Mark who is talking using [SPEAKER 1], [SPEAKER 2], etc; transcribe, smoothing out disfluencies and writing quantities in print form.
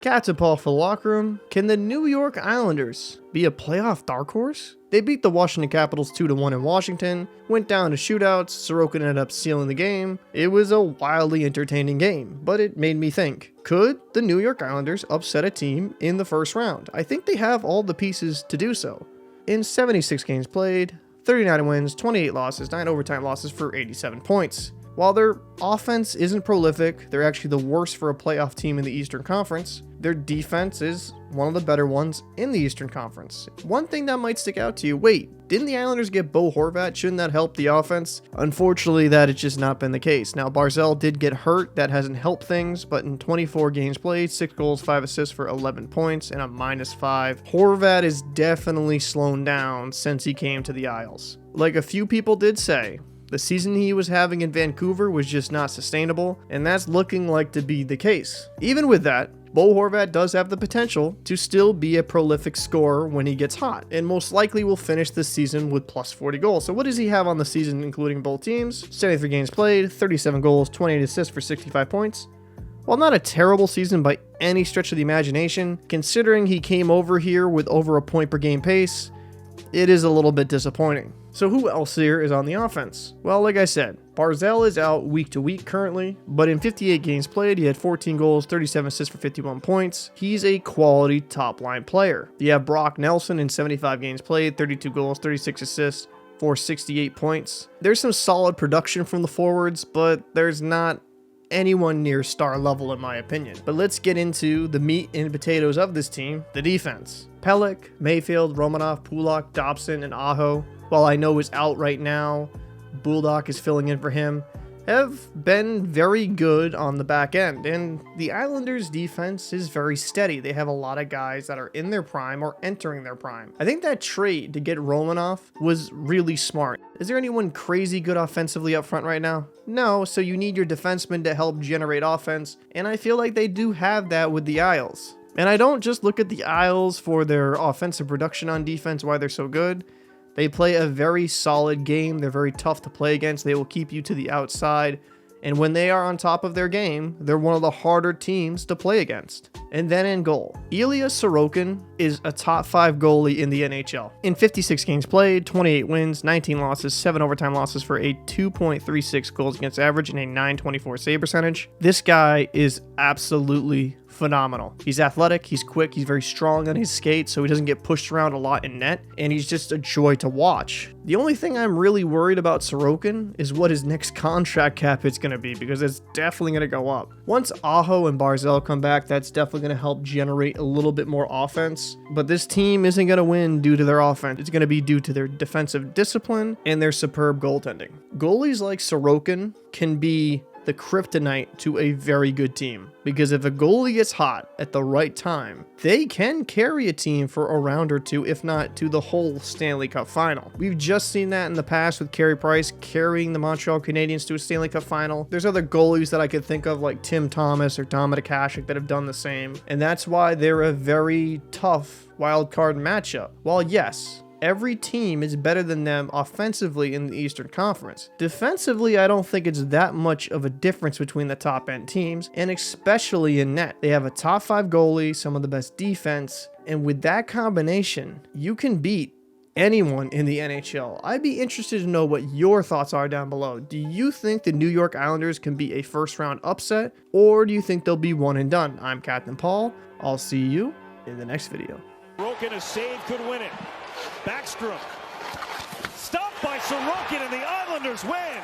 [SPEAKER 1] Captain Paul for the locker room. Can the New York Islanders be a playoff dark horse? They beat the Washington Capitals 2-1 in Washington, went down to shootouts, Sorokin ended up sealing the game. It was a wildly entertaining game, but it made me think, could the New York Islanders upset a team in the first round? I think they have all the pieces to do so. In 76 games played, 39 wins, 28 losses, 9 overtime losses for 87 points. While their offense isn't prolific, they're actually the worst for a playoff team in the Eastern Conference. Their defense is one of the better ones in the Eastern Conference. One thing that might stick out to you, wait, didn't the Islanders get Bo Horvat? Shouldn't that help the offense? Unfortunately, that has just not been the case. Now, Barzal did get hurt. That hasn't helped things, but in 24 games played, 6 goals, 5 assists for 11 points, and a -5. Horvat is definitely slowed down since he came to the Isles. Like a few people did say, the season he was having in Vancouver was just not sustainable, and that's looking like to be the case. Even with that, Bo Horvat does have the potential to still be a prolific scorer when he gets hot, and most likely will finish this season with plus 40 goals. So what does he have on the season, including both teams? 73 games played, 37 goals, 28 assists for 65 points. While not a terrible season by any stretch of the imagination, considering he came over here with over a point per game pace, it is a little bit disappointing. So who else here is on the offense? Well, like I said, Barzal is out week to week currently, but in 58 games played, he had 14 goals, 37 assists for 51 points. He's a quality top line player. You have Brock Nelson in 75 games played, 32 goals, 36 assists for 68 points. There's some solid production from the forwards, but there's not anyone near star level in my opinion. But let's get into the meat and potatoes of this team, the defense. Pelech, Mayfield, Romanov, Pulak, Dobson, and Aho, while I know is out right now, Bulldog is filling in for him, have been very good on the back end, and the Islanders defense is very steady. They have a lot of guys that are in their prime or entering their prime. I think that trade to get Romanov was really smart. Is there anyone crazy good offensively up front right now? No, so you need your defensemen to help generate offense, and I feel like they do have that with the Isles. And I don't just look at the Isles for their offensive production on defense, why they're so good. They play a very solid game. They're very tough to play against. They will keep you to the outside. And when they are on top of their game, they're one of the harder teams to play against. And then in goal, Ilya Sorokin is a top 5 goalie in the NHL. In 56 games played, 28 wins, 19 losses, 7 overtime losses for a 2.36 goals against average and a .924 save percentage. This guy is absolutely phenomenal. He's athletic, he's quick, he's very strong on his skates, so he doesn't get pushed around a lot in net, and he's just a joy to watch. The only thing I'm really worried about Sorokin is what his next contract cap hit's going to be, because it's definitely going to go up. Once Aho and Barzal come back, that's definitely going to help generate a little bit more offense, but this team isn't going to win due to their offense. It's going to be due to their defensive discipline and their superb goaltending. Goalies like Sorokin can be the kryptonite to a very good team, because if a goalie gets hot at the right time, they can carry a team for a round or two, if not to the whole Stanley Cup final. We've just seen that in the past with Carey Price carrying the Montreal Canadiens to a Stanley Cup final. There's other goalies that I could think of like Tim Thomas or Dominik Hasek that have done the same, and that's why they're a very tough wild card matchup. While yes, every team is better than them offensively in the Eastern Conference, defensively, I don't think it's that much of a difference between the top end teams, and especially in net. They have a top 5 goalie, some of the best defense, and with that combination, you can beat anyone in the NHL. I'd be interested to know what your thoughts are down below. Do you think the New York Islanders can be a first round upset, or do you think they'll be one and done? I'm Captain Paul. I'll see you in the next video.
[SPEAKER 2] Sorokin, a save could win it. Backstrom. Stopped by Sorokin, and the Islanders win.